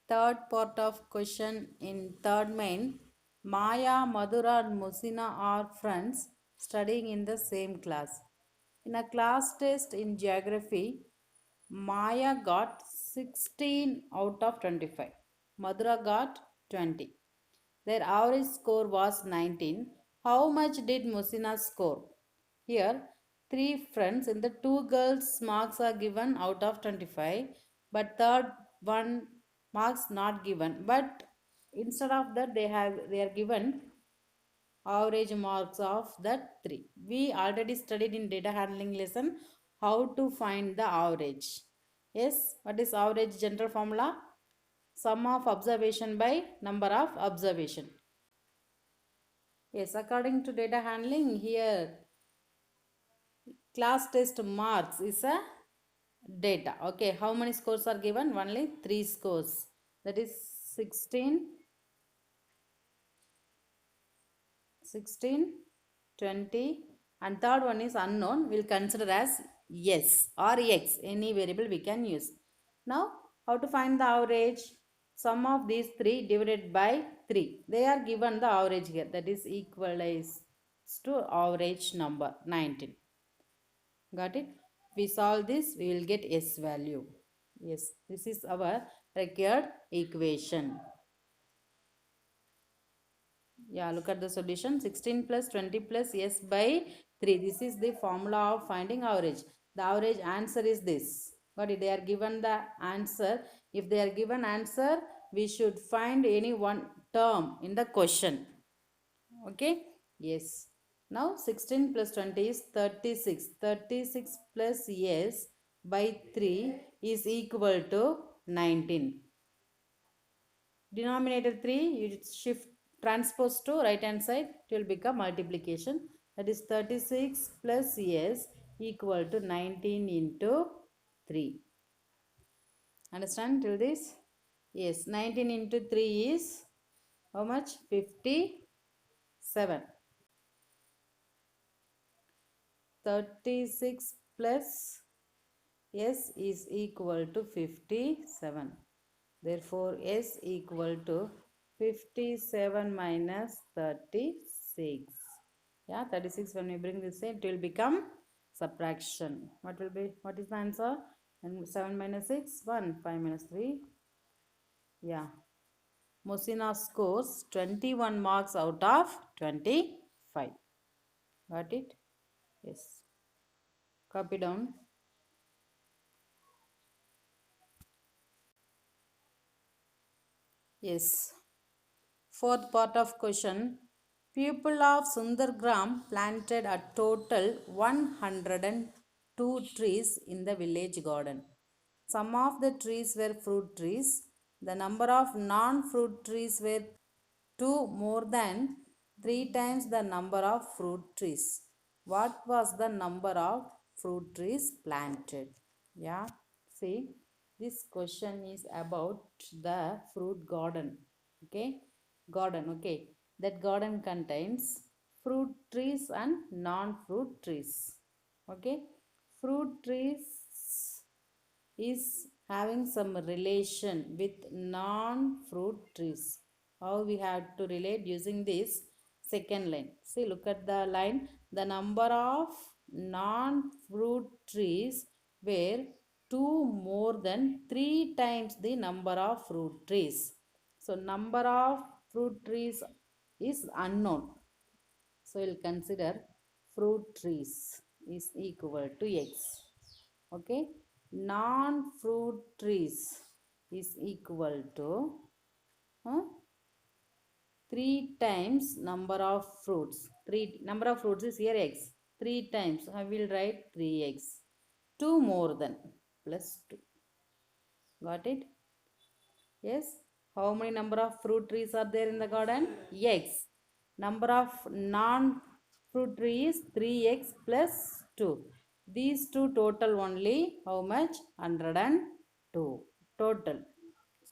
Third part of question in third main. Maya, Madhura and Musina are friends studying in the same class. In a class test in geography, Maya got 16 out of 25. Madhura got 20. Their average score was 19. How much did Musina score? Here, three friends in the two girls' marks are given out of 25, but third one marks not given. But instead of that, they are given average marks of that three. We already studied in data handling lesson how to find the average. Yes, what is average general formula? Sum of observation by number of observation. Yes, according to data handling, here class test marks is a data. Okay, how many scores are given? Only 3 scores. That is 16, 16, 20, and third one is unknown. We'll consider as yes or x. Any variable we can use. Now, how to find the average? Sum of these 3 divided by 3. They are given the average here. That is equalized to average number 19. Got it? We solve this, we will get S value. Yes, this is our required equation. Yeah, look at the solution. 16 plus 20 plus S by 3. This is the formula of finding average. The average answer is this. Got it? They are given the answer. If they are given answer, we should find any one term in the question. Okay? Yes. Now 16 plus 20 is 36. 36 plus S by 3 is equal to 19. Denominator 3, you shift transpose to right hand side, it will become multiplication. That is 36 plus S equal to 19 into 3. Understand till this? Yes, 19 into 3 is how much? 57. 36 plus S is equal to 57. Therefore, S equal to 57 minus 36. Yeah, 36 when we bring this in, it will become subtraction. What is the answer? And 7 minus 6, 1. 5 minus 3. Yeah. Musina scores 21 marks out of 25. Got it? Yes. Copy down. Yes. Fourth part of question. People of Sundargram planted a total 102 trees in the village garden. Some of the trees were fruit trees. The number of non-fruit trees were 2 more than 3 times the number of fruit trees. What was the number of fruit trees planted? Yeah, see, this question is about the fruit garden. Okay, garden. Okay, that garden contains fruit trees and non-fruit trees. Okay, fruit trees is having some relation with non-fruit trees. How we have to relate using this second line. See, look at the line. The number of non-fruit trees were 2 more than 3 times the number of fruit trees. So, number of fruit trees is unknown. So, we'll consider fruit trees is equal to X. Okay, non-fruit trees is equal to 3 times number of fruits. 3 number of fruits is here X. 3 times I will write 3x. 2 more than plus 2. Got it? Yes. How many number of fruit trees are there in the garden? X. Number of non-fruit trees 3x plus 2. These two total only how much? 102. Total.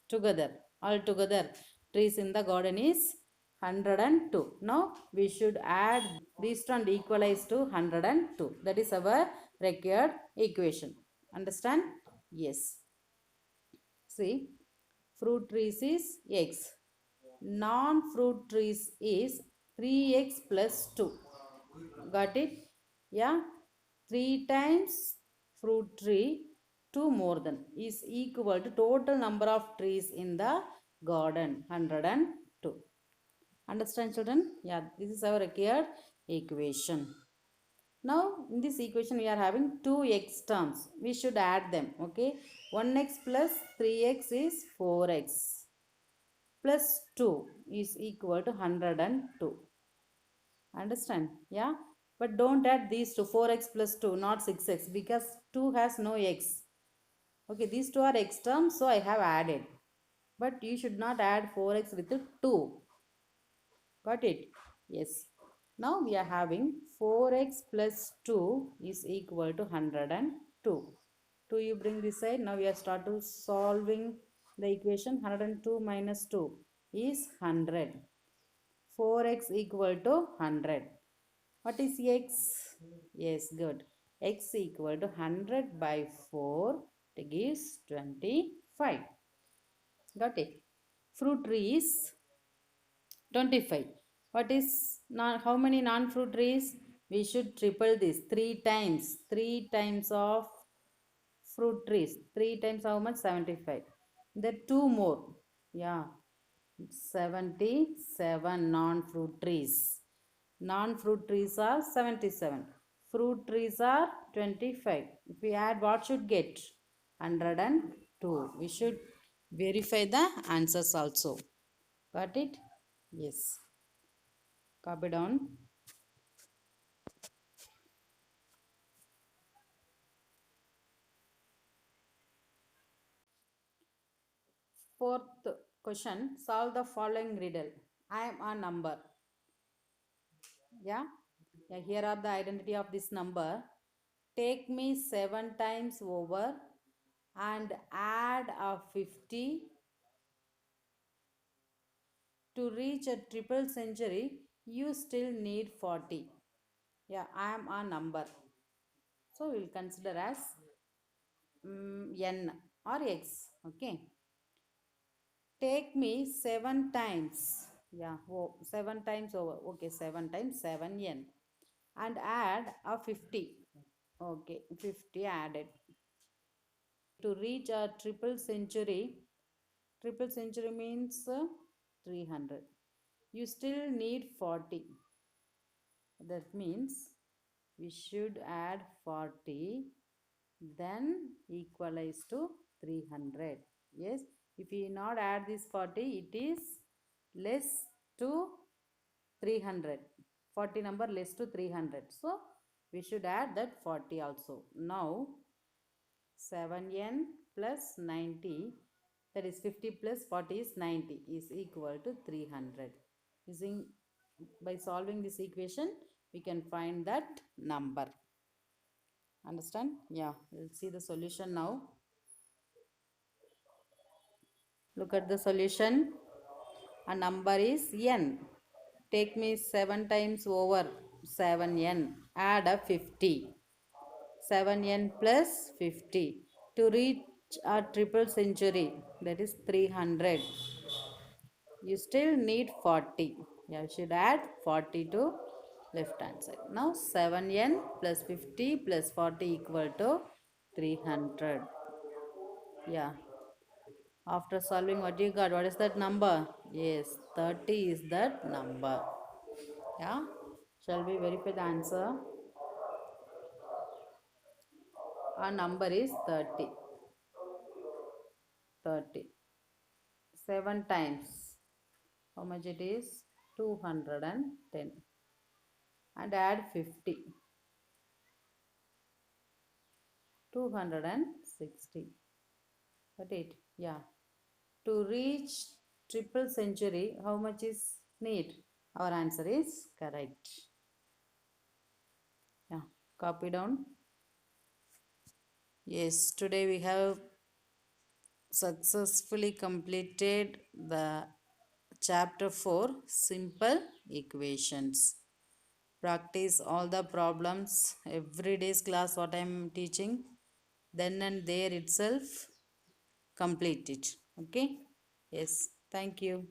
Together. All together. Trees in the garden is 102. Now we should add these two and equalize to 102. That is our required equation. Understand? Yes. See. fruit trees is x. Non-fruit trees is 3x plus 2. Got it? Yeah. 3 times fruit tree, 2 more than is equal to total number of trees in the garden, 102. Understand, children? Yeah, this is our required equation. Now in this equation we are having two x terms. We should add them. Okay, 1x plus 3x is 4x plus 2 is equal to 102. Understand? Yeah, but don't add these two, 4x plus 2, not 6x, because 2 has no x. Okay, these two are x terms, so I have added, but you should not add 4x with 2. Got it? Yes. Now we are having 4x plus 2 is equal to 102. 2 you bring this side. Now we are start to solving the equation. 102 minus 2 is 100. 4x equal to 100. What is x? Yes, good. X equal to 100 by 4. It gives 25. Got it? Fruit tree is 25. What is how many non-fruit trees? We should triple this 3 times. 3 times of fruit trees. 3 times how much? 75. There 2 more. Yeah. 77 non-fruit trees. Non-fruit trees are 77. Fruit trees are 25. If we add, what should get? 102. We should verify the answers also. Got it? Yes. Copy down. Fourth question. Solve the following riddle. I am a number. Yeah. Yeah. Here are the identity of this number. Take me 7 times over and add a 50 to reach a triple century. You still need 40. Yeah, I am a number. So we will consider as n or x. Okay. Take me 7 times. Yeah, 7 times over. Okay, 7 times 7n. And add a 50. Okay, 50 added. To reach a triple century means 300. You still need 40. That means we should add 40, then equalize to 300. Yes, if we not add this 40, it is less to 300. 40 number less to 300. So we should add that 40 also. Now 7n plus 90, that is 50 plus 40 is 90, is equal to 300. Using by solving this equation, we can find that number. Understand? Yeah, we'll see the solution now. Look at the solution. A number is n. Take me 7 times over 7n. Add a 50. 7n plus 50. To reach a triple century, that is 300. You still need 40. You should add 40 to left hand side. Now 7n plus 50 plus 40 equal to 300. Yeah. After solving, what you got? What is that number? Yes, 30 is that number. Yeah. Shall we verify the answer? Our number is 30. 30. 7 times. How much it is? 210. And add 50. 260. Got it? Yeah. To reach triple century, how much is need? Our answer is correct. Yeah. Copy down. Yes, today we have successfully completed the chapter 4 simple equations. Practice all the problems every day's class what I am teaching, then and there itself complete it. Okay. Yes, thank you.